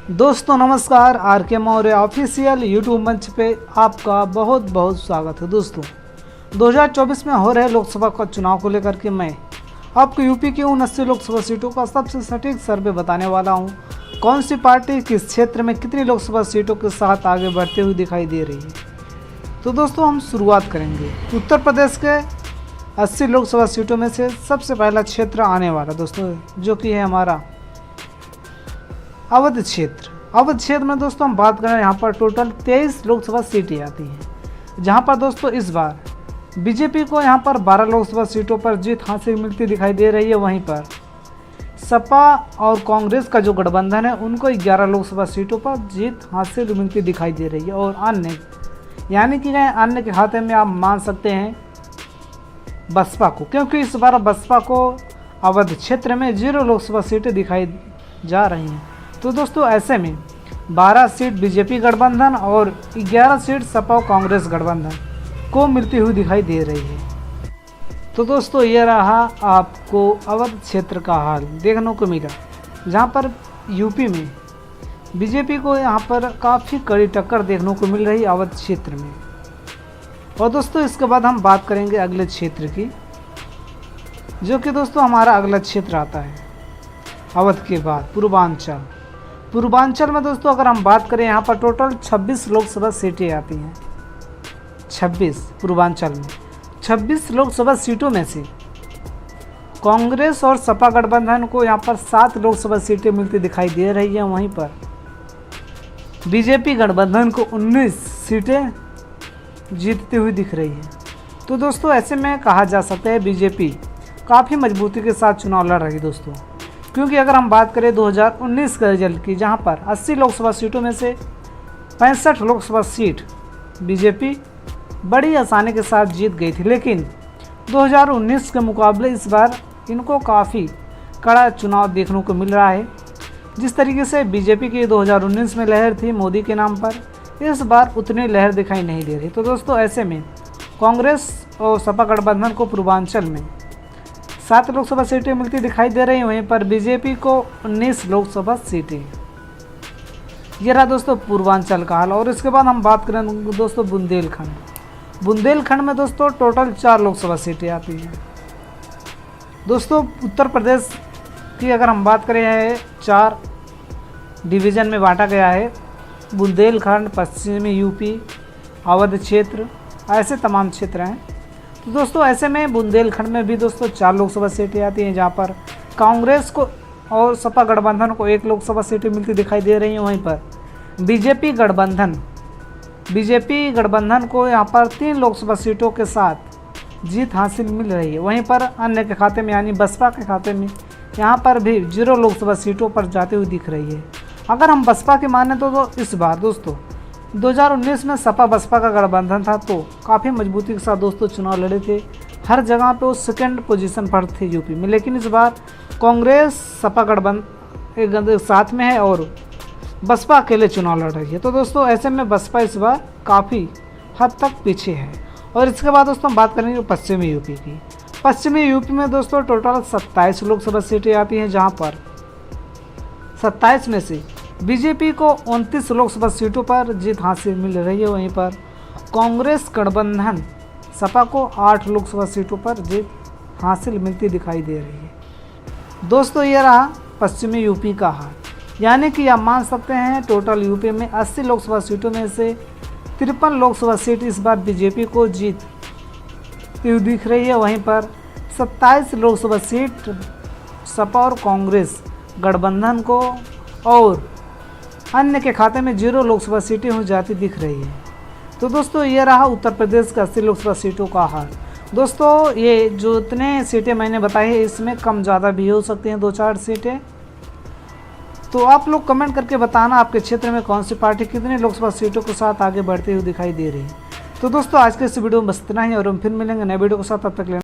दोस्तों नमस्कार, आर के मौर्य ऑफिशियल यूट्यूब मंच पे आपका बहुत बहुत स्वागत है। दोस्तों 2024 में हो रहे लोकसभा का चुनाव को लेकर के मैं आपको यूपी की 79 लोकसभा सीटों का सबसे सटीक सर्वे बताने वाला हूं। कौन सी पार्टी किस क्षेत्र में कितनी लोकसभा सीटों के साथ आगे बढ़ते हुए दिखाई दे रही है। तो दोस्तों हम शुरुआत करेंगे उत्तर प्रदेश के 80 लोकसभा सीटों में से सबसे पहला क्षेत्र आने वाला दोस्तों, जो कि है हमारा अवध क्षेत्र। अवध क्षेत्र में दोस्तों हम बात करें, यहाँ पर टोटल 23 लोकसभा सीटें आती हैं, जहाँ पर दोस्तों इस बार बीजेपी को यहाँ पर 12 लोकसभा सीटों पर जीत हासिल मिलती दिखाई दे रही है। वहीं पर सपा और कांग्रेस का जो गठबंधन है उनको 11 लोकसभा सीटों पर जीत हासिल मिलती दिखाई दे रही है। और अन्य यानी कि अन्य के खाते में आप मान सकते हैं बसपा को, क्योंकि इस बार बसपा को अवध क्षेत्र में 0 लोकसभा सीटें दिखाई जा रही हैं। तो दोस्तों ऐसे में 12 सीट बीजेपी गठबंधन और 11 सीट सपा और कांग्रेस गठबंधन को मिलती हुई दिखाई दे रही है। तो दोस्तों ये रहा आपको अवध क्षेत्र का हाल देखने को मिला, जहां पर यूपी में बीजेपी को यहां पर काफ़ी कड़ी टक्कर देखने को मिल रही अवध क्षेत्र में। और दोस्तों इसके बाद हम बात करेंगे अगले क्षेत्र की, जो कि दोस्तों हमारा अगला क्षेत्र आता है अवध के बाद पूर्वांचल। पूर्वांचल में दोस्तों अगर हम बात करें, यहाँ पर टोटल 26 लोकसभा सीटें आती हैं। 26 पूर्वांचल में 26 लोकसभा सीटों में से कांग्रेस और सपा गठबंधन को यहाँ पर 7 लोकसभा सीटें मिलती दिखाई दे रही हैं। वहीं पर बीजेपी गठबंधन को 19 सीटें जीतती हुई दिख रही है। तो दोस्तों ऐसे में कहा जा सकता है बीजेपी काफ़ी मजबूती के साथ चुनाव लड़ रही है दोस्तों, क्योंकि अगर हम बात करें 2019 के रिजल्ट की, जहां पर 80 लोकसभा सीटों में से 65 लोकसभा सीट बीजेपी बड़ी आसानी के साथ जीत गई थी। लेकिन 2019 के मुकाबले इस बार इनको काफ़ी कड़ा चुनाव देखने को मिल रहा है। जिस तरीके से बीजेपी की 2019 में लहर थी मोदी के नाम पर, इस बार उतनी लहर दिखाई नहीं दे रही। तो दोस्तों ऐसे में कांग्रेस और सपा गठबंधन को पूर्वांचल में 7 लोकसभा सीटें मिलती दिखाई दे रही हैं। वहीं पर बीजेपी को 19 लोकसभा सीटें। ये रहा दोस्तों पूर्वांचल का हाल। और इसके बाद हम बात करें दोस्तों बुंदेलखंड। बुंदेलखंड में दोस्तों टोटल 4 लोकसभा सीटें आती हैं। दोस्तों उत्तर प्रदेश की अगर हम बात करें है 4 डिवीज़न में बांटा गया है। बुंदेलखंड, पश्चिमी यूपी, अवध क्षेत्र, ऐसे तमाम क्षेत्र हैं। तो दोस्तों ऐसे में बुंदेलखंड में भी दोस्तों 4 लोकसभा सीटें आती हैं, जहां पर कांग्रेस को और सपा गठबंधन को 1 लोकसभा सीटें मिलती दिखाई दे रही हैं। वहीं पर बीजेपी गठबंधन को यहां पर 3 लोकसभा सीटों के साथ जीत हासिल मिल रही है। वहीं पर अन्य के खाते में यानी बसपा के खाते में यहां पर भी 0 लोकसभा सीटों पर जाती हुई दिख रही है। अगर हम बसपा की माने तो इस बार दोस्तों 2019 में सपा बसपा का गठबंधन था, तो काफ़ी मजबूती के साथ दोस्तों चुनाव लड़े थे। हर जगह पे वो 2nd पोजीशन पर थे यूपी में। लेकिन इस बार कांग्रेस सपा गठबंधन साथ में है और बसपा अकेले चुनाव लड़ रही है। तो दोस्तों ऐसे में बसपा इस बार काफ़ी हद तक पीछे है। और इसके बाद दोस्तों हम बात करेंगे पश्चिमी यूपी की। पश्चिमी यूपी में दोस्तों टोटल 27 लोकसभा सीटें आती हैं, जहाँ पर 27 में से बीजेपी को 29 लोकसभा सीटों पर जीत हासिल मिल रही है। वहीं पर कांग्रेस गठबंधन सपा को 8 लोकसभा सीटों पर जीत हासिल मिलती दिखाई दे रही है। दोस्तों ये रहा पश्चिमी यूपी का हाल, यानी कि आप मान सकते हैं टोटल यूपी में 80 लोकसभा सीटों में से 53 लोकसभा सीट इस बार बीजेपी को जीत दिख रही है। वहीं पर 27 लोकसभा सीट सपा और कांग्रेस गठबंधन को और अन्य के खाते में 0 लोकसभा सीटें हो जाती दिख रही है। तो दोस्तों ये रहा उत्तर प्रदेश का 80 लोकसभा सीटों का हाल। दोस्तों ये जो इतने सीटें मैंने बताई है, इसमें कम ज़्यादा भी हो सकती हैं, 2-4 सीटें। तो आप लोग कमेंट करके बताना आपके क्षेत्र में कौन सी पार्टी कितनी लोकसभा सीटों के साथ आगे बढ़ती हुई दिखाई दे रही है। तो दोस्तों आज के इस वीडियो में बस इतना ही, और हम फिर मिलेंगे नए वीडियो के साथ। तब तक